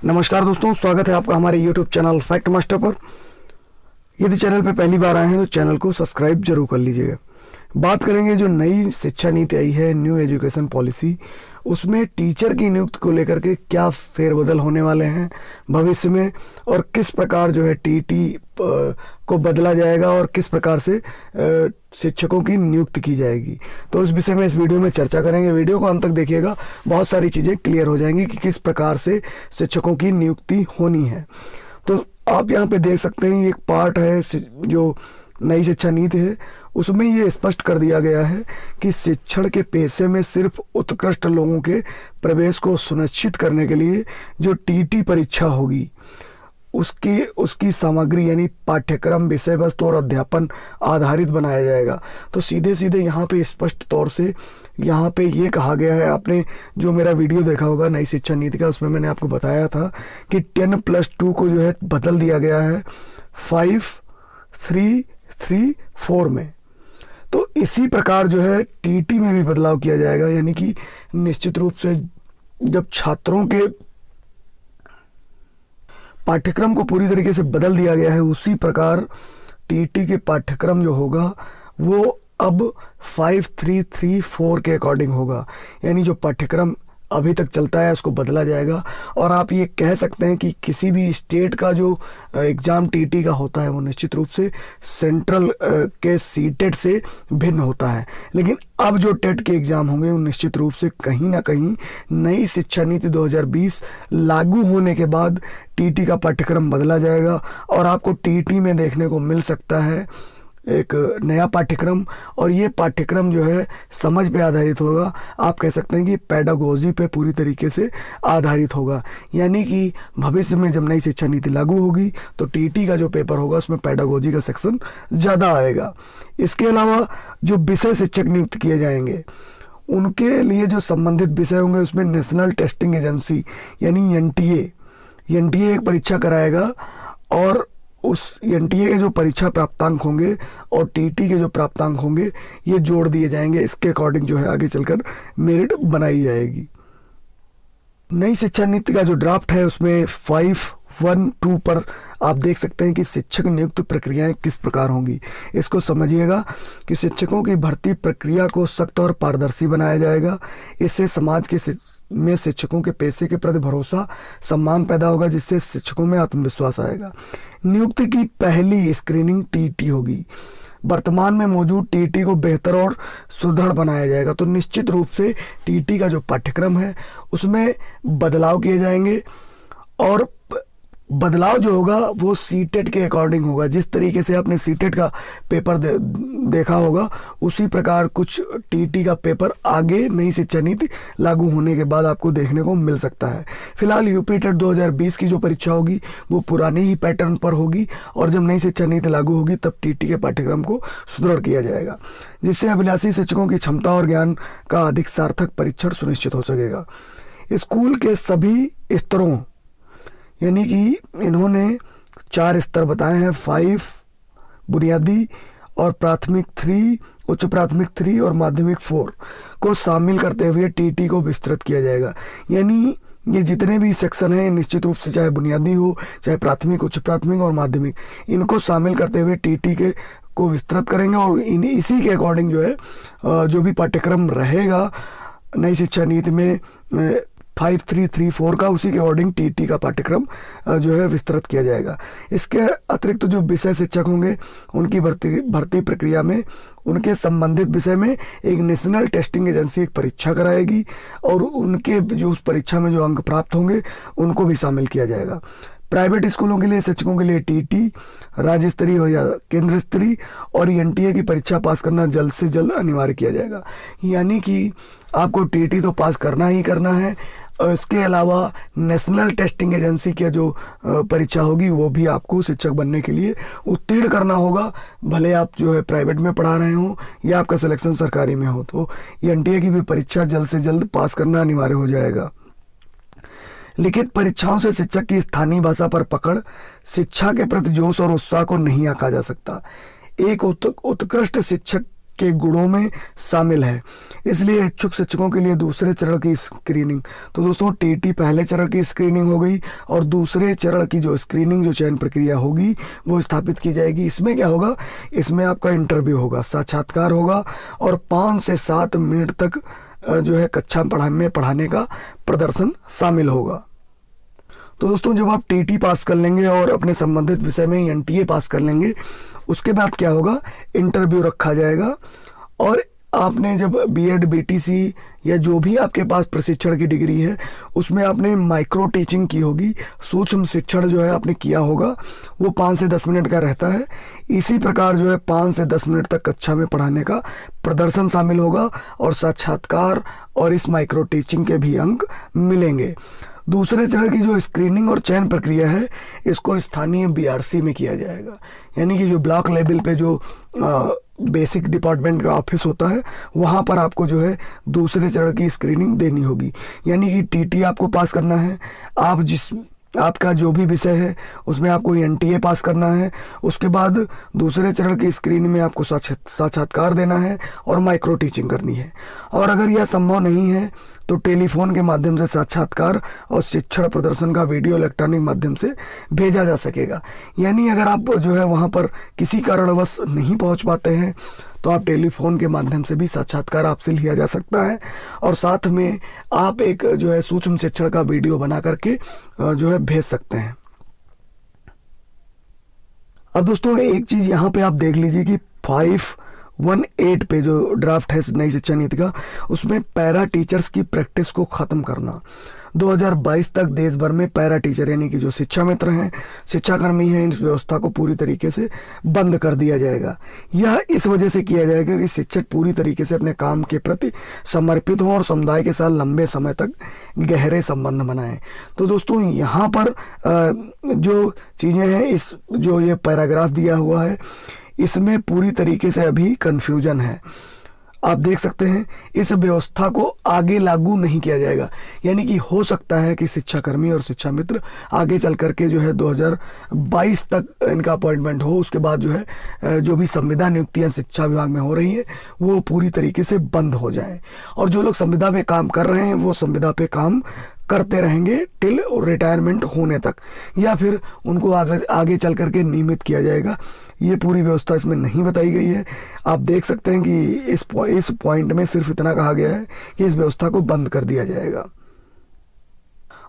नमस्कार दोस्तों, स्वागत है आपका हमारे YouTube चैनल फैक्ट मास्टर पर। यदि चैनल पर पहली बार आए हैं तो चैनल को सब्सक्राइब जरूर कर लीजिएगा। बात करेंगे जो नई शिक्षा नीति आई है, न्यू एजुकेशन पॉलिसी, उसमें टीचर की नियुक्ति को लेकर के क्या फेरबदल होने वाले हैं भविष्य में, और किस प्रकार जो है टीटी को बदला जाएगा और किस प्रकार से शिक्षकों की नियुक्ति की जाएगी। तो इस विषय में इस वीडियो में चर्चा करेंगे। वीडियो को अंत तक देखिएगा, बहुत सारी चीज़ें क्लियर हो जाएंगी कि किस प्रकार से शिक्षकों की नियुक्ति होनी है। तो आप यहाँ पे देख सकते हैं, एक पार्ट है जो नई शिक्षा नीति है, उसमें ये स्पष्ट कर दिया गया है कि शिक्षण के पेशे में सिर्फ उत्कृष्ट लोगों के प्रवेश को सुनिश्चित करने के लिए जो टीटी परीक्षा होगी, उसकी सामग्री यानी पाठ्यक्रम, विषय वस्तु और अध्यापन आधारित बनाया जाएगा। तो सीधे सीधे यहाँ पे स्पष्ट तौर से यहाँ पे ये कहा गया है। आपने जो मेरा वीडियो देखा होगा नई शिक्षा नीति का, उसमें मैंने आपको बताया था कि 10+2 को जो है बदल दिया गया है 5-3-3-4 में। तो इसी प्रकार जो है टीटी में भी बदलाव किया जाएगा, यानी कि निश्चित रूप से जब छात्रों के पाठ्यक्रम को पूरी तरीके से बदल दिया गया है, उसी प्रकार टीटी के पाठ्यक्रम जो होगा वो अब 5-3-3-4 के अकॉर्डिंग होगा। यानी जो पाठ्यक्रम अभी तक चलता है उसको बदला जाएगा। और आप ये कह सकते हैं कि किसी भी स्टेट का जो एग्ज़ाम टीटी का होता है वो निश्चित रूप से सेंट्रल के सीटेट से भिन्न होता है। लेकिन अब जो टेट के एग्ज़ाम होंगे वो निश्चित रूप से कहीं ना कहीं नई शिक्षा नीति 2020 लागू होने के बाद टीटी का पाठ्यक्रम बदला जाएगा और आपको टीटी में देखने को मिल सकता है एक नया पाठ्यक्रम। और ये पाठ्यक्रम जो है समझ पे आधारित होगा। आप कह सकते हैं कि पेडागोजी पे पूरी तरीके से आधारित होगा। यानी कि भविष्य में जब नई शिक्षा नीति लागू होगी तो टीटी का जो पेपर होगा उसमें पेडागोजी का सेक्शन ज़्यादा आएगा। इसके अलावा जो विषय शिक्षक नियुक्त किए जाएंगे उनके लिए जो संबंधित विषय होंगे उसमें नेशनल टेस्टिंग एजेंसी यानी एनटीए एक परीक्षा कराएगा और उस एनटीए के जो परीक्षा प्राप्तांक होंगे और टीटी के जो प्राप्तांक होंगे ये जोड़ दिए जाएंगे। इसके अकॉर्डिंग जो है आगे चलकर मेरिट बनाई जाएगी। नई शिक्षा नीति का जो ड्राफ्ट है उसमें 5.1.2 पर आप देख सकते हैं कि शिक्षक नियुक्ति प्रक्रियाएं किस प्रकार होंगी। इसको समझिएगा कि शिक्षकों की भर्ती प्रक्रिया को सख्त और पारदर्शी बनाया जाएगा। इससे समाज के में शिक्षकों के पेशे के प्रति भरोसा, सम्मान पैदा होगा, जिससे शिक्षकों में आत्मविश्वास आएगा। नियुक्ति की पहली स्क्रीनिंग टीटी होगी। वर्तमान में मौजूद टीटी को बेहतर और सुदृढ़ बनाया जाएगा। तो निश्चित रूप से टीटी का जो पाठ्यक्रम है उसमें बदलाव किए जाएंगे और बदलाव जो होगा वो सीटेट के अकॉर्डिंग होगा। जिस तरीके से आपने सीटेट का पेपर देखा होगा उसी प्रकार कुछ टीटी का पेपर आगे नई शिक्षा नीति लागू होने के बाद आपको देखने को मिल सकता है। फिलहाल यूपी टेट 2020 की जो परीक्षा होगी वो पुराने ही पैटर्न पर होगी और जब नई शिक्षा नीति लागू होगी तब टीटी के पाठ्यक्रम को सुदृढ़ किया जाएगा, जिससे अभिलाषी शिक्षकों की क्षमता और ज्ञान का अधिक सार्थक परीक्षण सुनिश्चित हो सकेगा। स्कूल के सभी स्तरों यानी कि इन्होंने 4 स्तर बताए हैं, 5 बुनियादी और प्राथमिक 3, उच्च प्राथमिक 3 और माध्यमिक 4 को शामिल करते हुए टीटी को विस्तृत किया जाएगा। यानी ये जितने भी सेक्शन हैं निश्चित रूप से चाहे बुनियादी हो, चाहे प्राथमिक, उच्च प्राथमिक और माध्यमिक, इनको शामिल करते हुए टीटी के को विस्तृत करेंगे और इसी के अकॉर्डिंग जो है जो भी पाठ्यक्रम रहेगा नई शिक्षा नीति में 5-3-3-4 का, उसी के अकॉर्डिंग टीटी का पाठ्यक्रम जो है विस्तृत किया जाएगा। इसके अतिरिक्त जो विषय शिक्षक होंगे उनकी भर्ती प्रक्रिया में उनके संबंधित विषय में एक नेशनल टेस्टिंग एजेंसी एक परीक्षा कराएगी और उनके जो उस परीक्षा में जो अंक प्राप्त होंगे उनको भी शामिल किया जाएगा। प्राइवेट स्कूलों के लिए शिक्षकों के लिए टीटी राज्य स्तरीय हो या केंद्र स्तरीय और एनटीए की परीक्षा पास करना जल्द से जल्द अनिवार्य किया जाएगा। यानी कि आपको टीटी तो पास करना ही करना है और इसके अलावा नेशनल टेस्टिंग एजेंसी की जो परीक्षा होगी वो भी आपको शिक्षक बनने के लिए उत्तीर्ण करना होगा। भले आप जो है प्राइवेट में पढ़ा रहे हो या आपका सिलेक्शन सरकारी में हो, तो एनटीए की भी परीक्षा जल्द से जल्द पास करना अनिवार्य हो जाएगा। लिखित परीक्षाओं से शिक्षक की स्थानीय भाषा पर पकड़, शिक्षा के प्रति जोश और उत्साह को नहीं आंका जा सकता। एक उत्कृष्ट शिक्षक के गुणों में शामिल है, इसलिए इच्छुक शिक्षकों के लिए दूसरे चरण की स्क्रीनिंग। तो दोस्तों टीटी पहले चरण की स्क्रीनिंग हो गई और दूसरे चरण की जो स्क्रीनिंग, जो चयन प्रक्रिया होगी वो स्थापित की जाएगी। इसमें क्या होगा, इसमें आपका इंटरव्यू होगा, साक्षात्कार होगा और 5 से 7 मिनट तक जो है कक्षा में पढ़ाने का प्रदर्शन शामिल होगा। तो दोस्तों जब आप टीटी पास कर लेंगे और अपने संबंधित विषय में एनटीए पास कर लेंगे, उसके बाद क्या होगा, इंटरव्यू रखा जाएगा और आपने जब बीएड बीटीसी या जो भी आपके पास प्रशिक्षण की डिग्री है उसमें आपने माइक्रो टीचिंग की होगी, सूक्ष्म शिक्षण जो है आपने किया होगा, वो 5 से 10 मिनट का रहता है। इसी प्रकार जो है 5 से 10 मिनट तक कक्षा में पढ़ाने का प्रदर्शन शामिल होगा और साक्षात्कार और इस माइक्रो टीचिंग के भी अंक मिलेंगे। दूसरे चरण की जो स्क्रीनिंग और चयन प्रक्रिया है इसको स्थानीय बीआरसी में किया जाएगा, यानी कि जो ब्लॉक लेवल पे जो बेसिक डिपार्टमेंट का ऑफिस होता है वहाँ पर आपको जो है दूसरे चरण की स्क्रीनिंग देनी होगी। यानी कि टीटी आपको पास करना है, आपका जो भी विषय है उसमें आपको एनटीए पास करना है, उसके बाद दूसरे चरण की स्क्रीनिंग में आपको साक्षात्कार देना है और माइक्रो टीचिंग करनी है। और अगर यह संभव नहीं है तो टेलीफोन के माध्यम से साक्षात्कार और शिक्षण प्रदर्शन का वीडियो इलेक्ट्रॉनिक माध्यम से भेजा जा सकेगा। यानी अगर आप जो है वहाँ पर किसी कारणवश नहीं पहुँच पाते हैं तो आप टेलीफोन के माध्यम से भी साक्षात्कार आपसे लिया जा सकता है और साथ में आप एक जो है सूक्ष्म शिक्षण का वीडियो बना करके जो है भेज सकते हैं। अब दोस्तों एक चीज़ यहाँ पे आप देख लीजिए कि 518 पे जो ड्राफ्ट है नई शिक्षा नीति का, उसमें पैरा टीचर्स की प्रैक्टिस को ख़त्म करना। 2022 तक देश भर में पैरा टीचर यानी कि जो शिक्षा मित्र हैं, शिक्षाकर्मी हैं, इस व्यवस्था को पूरी तरीके से बंद कर दिया जाएगा। यह इस वजह से किया जाएगा कि शिक्षक पूरी तरीके से अपने काम के प्रति समर्पित हों और समुदाय के साथ लंबे समय तक गहरे संबंध बनाएं। तो दोस्तों यहाँ पर जो चीज़ें हैं, इस जो ये पैराग्राफ दिया हुआ है इसमें पूरी तरीके से अभी कन्फ्यूजन है। आप देख सकते हैं इस व्यवस्था को आगे लागू नहीं किया जाएगा, यानी कि हो सकता है कि शिक्षाकर्मी और शिक्षा मित्र आगे चल करके जो है 2022 तक इनका अपॉइंटमेंट हो, उसके बाद जो है जो भी संविदा नियुक्तियां शिक्षा विभाग में हो रही हैं वो पूरी तरीके से बंद हो जाएं और जो लोग संविदा पे काम कर रहे हैं वो संविदा पे काम करते रहेंगे टिल रिटायरमेंट होने तक, या फिर उनको आगे चल करके नियमित किया जाएगा। ये पूरी व्यवस्था इसमें नहीं बताई गई है। आप देख सकते हैं कि इस पॉइंट में सिर्फ इतना कहा गया है कि इस व्यवस्था को बंद कर दिया जाएगा।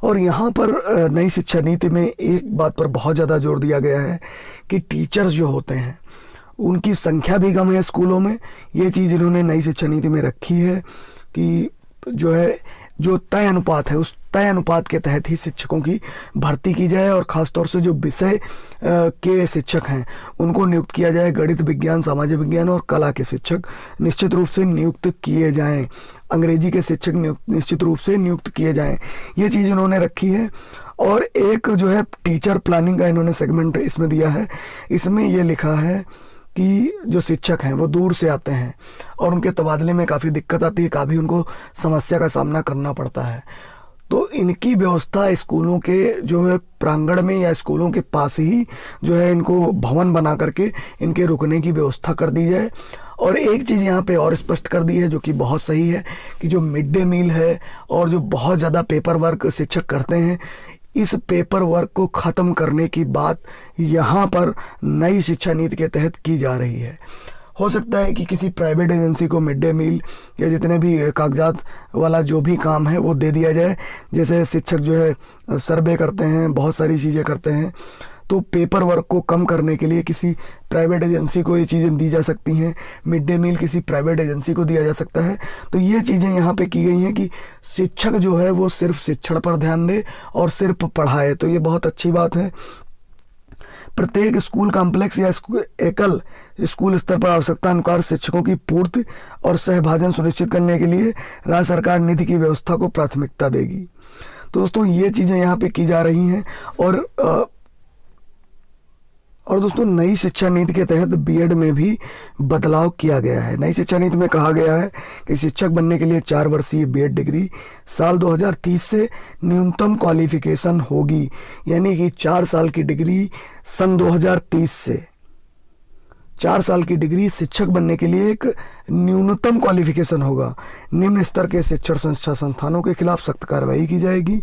और यहाँ पर नई शिक्षा नीति में एक बात पर बहुत ज़्यादा जोर दिया गया है कि टीचर्स जो होते हैं उनकी संख्या भी कम है स्कूलों में। ये चीज़ इन्होंने नई शिक्षा नीति में रखी है कि जो है जो तय अनुपात है उस तय अनुपात के तहत ही शिक्षकों की भर्ती की जाए और ख़ासतौर से जो विषय के शिक्षक हैं उनको नियुक्त किया जाए। गणित, विज्ञान, सामाजिक विज्ञान और कला के शिक्षक निश्चित रूप से नियुक्त किए जाएं, अंग्रेजी के शिक्षक निश्चित रूप से नियुक्त किए जाएं। ये चीज़ इन्होंने रखी है। और एक जो है टीचर प्लानिंग का इन्होंने सेगमेंट इसमें दिया है। इसमें ये लिखा है कि जो शिक्षक हैं वो दूर से आते हैं और उनके तबादले में काफ़ी दिक्कत आती है, काफ़ी उनको समस्या का सामना करना पड़ता है। तो इनकी व्यवस्था स्कूलों के जो है प्रांगण में या स्कूलों के पास ही जो है इनको भवन बना करके इनके रुकने की व्यवस्था कर दी जाए। और एक चीज़ यहाँ पे और स्पष्ट कर दी है जो कि बहुत सही है कि जो मिड डे मील है और जो बहुत ज़्यादा पेपर वर्क शिक्षक करते हैं, इस पेपर वर्क को ख़त्म करने की बात यहाँ पर नई शिक्षा नीति के तहत की जा रही है। हो सकता है कि किसी प्राइवेट एजेंसी को मिड डे मील या जितने भी कागजात वाला जो भी काम है वो दे दिया जाए। जैसे शिक्षक जो है सर्वे करते हैं, बहुत सारी चीज़ें करते हैं, तो पेपर वर्क को कम करने के लिए किसी प्राइवेट एजेंसी को ये चीज़ें दी जा सकती हैं। मिड डे मील किसी प्राइवेट एजेंसी को दिया जा सकता है। तो ये चीज़ें यहाँ पे की गई हैं कि शिक्षक जो है वो सिर्फ शिक्षण पर ध्यान दे और सिर्फ पढ़ाए। तो ये बहुत अच्छी बात है। प्रत्येक स्कूल कॉम्प्लेक्स या एकल स्कूल स्तर पर आवश्यकता अनुसार शिक्षकों की पूर्ति और सहभाजन सुनिश्चित करने के लिए राज्य सरकार निधि की व्यवस्था को प्राथमिकता देगी। तो दोस्तों ये चीज़ें यहाँ पे की जा रही हैं। और दोस्तों नई शिक्षा नीति के तहत बीएड में भी बदलाव किया गया है। नई शिक्षा नीति में कहा गया है कि शिक्षक बनने के लिए 4 वर्षीय बीएड डिग्री साल 2030 से न्यूनतम क्वालिफिकेशन होगी, यानी कि 4 साल की डिग्री सन 2030 से 4 साल की डिग्री शिक्षक बनने के लिए एक न्यूनतम क्वालिफिकेशन होगा। निम्न स्तर के शिक्षण संस्था संस्थानों के खिलाफ सख्त कार्रवाई की जाएगी।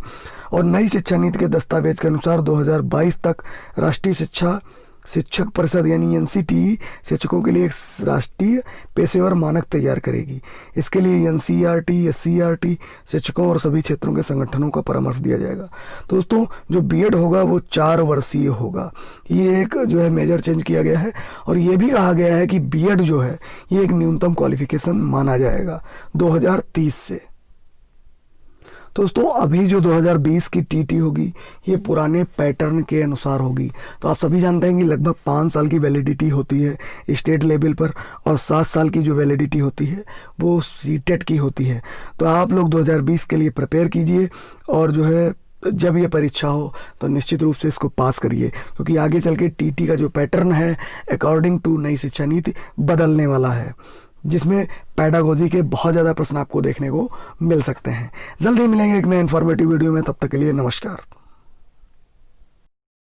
और नई शिक्षा नीति के दस्तावेज के अनुसार 2022 तक राष्ट्रीय शिक्षक परिषद यानी एनसीटी शिक्षकों के लिए एक राष्ट्रीय पेशेवर मानक तैयार करेगी। इसके लिए एनसीईआरटी एससीईआरटी शिक्षकों और सभी क्षेत्रों के संगठनों का परामर्श दिया जाएगा। तो दोस्तों जो बीएड होगा वो 4 वर्षीय होगा। ये एक जो है मेजर चेंज किया गया है। और ये भी कहा गया है कि बीएड जो है ये एक न्यूनतम क्वालिफिकेशन माना जाएगा 2030 से। दोस्तों अभी जो 2020 की टीटी होगी ये पुराने पैटर्न के अनुसार होगी। तो आप सभी जानते हैं कि लगभग 5 साल की वैलिडिटी होती है स्टेट लेवल पर और 7 साल की जो वैलिडिटी होती है वो सीटेट की होती है। तो आप लोग 2020 के लिए प्रिपेयर कीजिए और जो है जब ये परीक्षा हो तो निश्चित रूप से इसको पास करिए, क्योंकि आगे चल के टीटी का जो पैटर्न है अकॉर्डिंग टू नई शिक्षा नीति बदलने वाला है, जिसमें पेडागोजी के बहुत ज़्यादा प्रश्न आपको देखने को मिल सकते हैं। जल्दी मिलेंगे एक नए इन्फॉर्मेटिव वीडियो में, तब तक के लिए नमस्कार।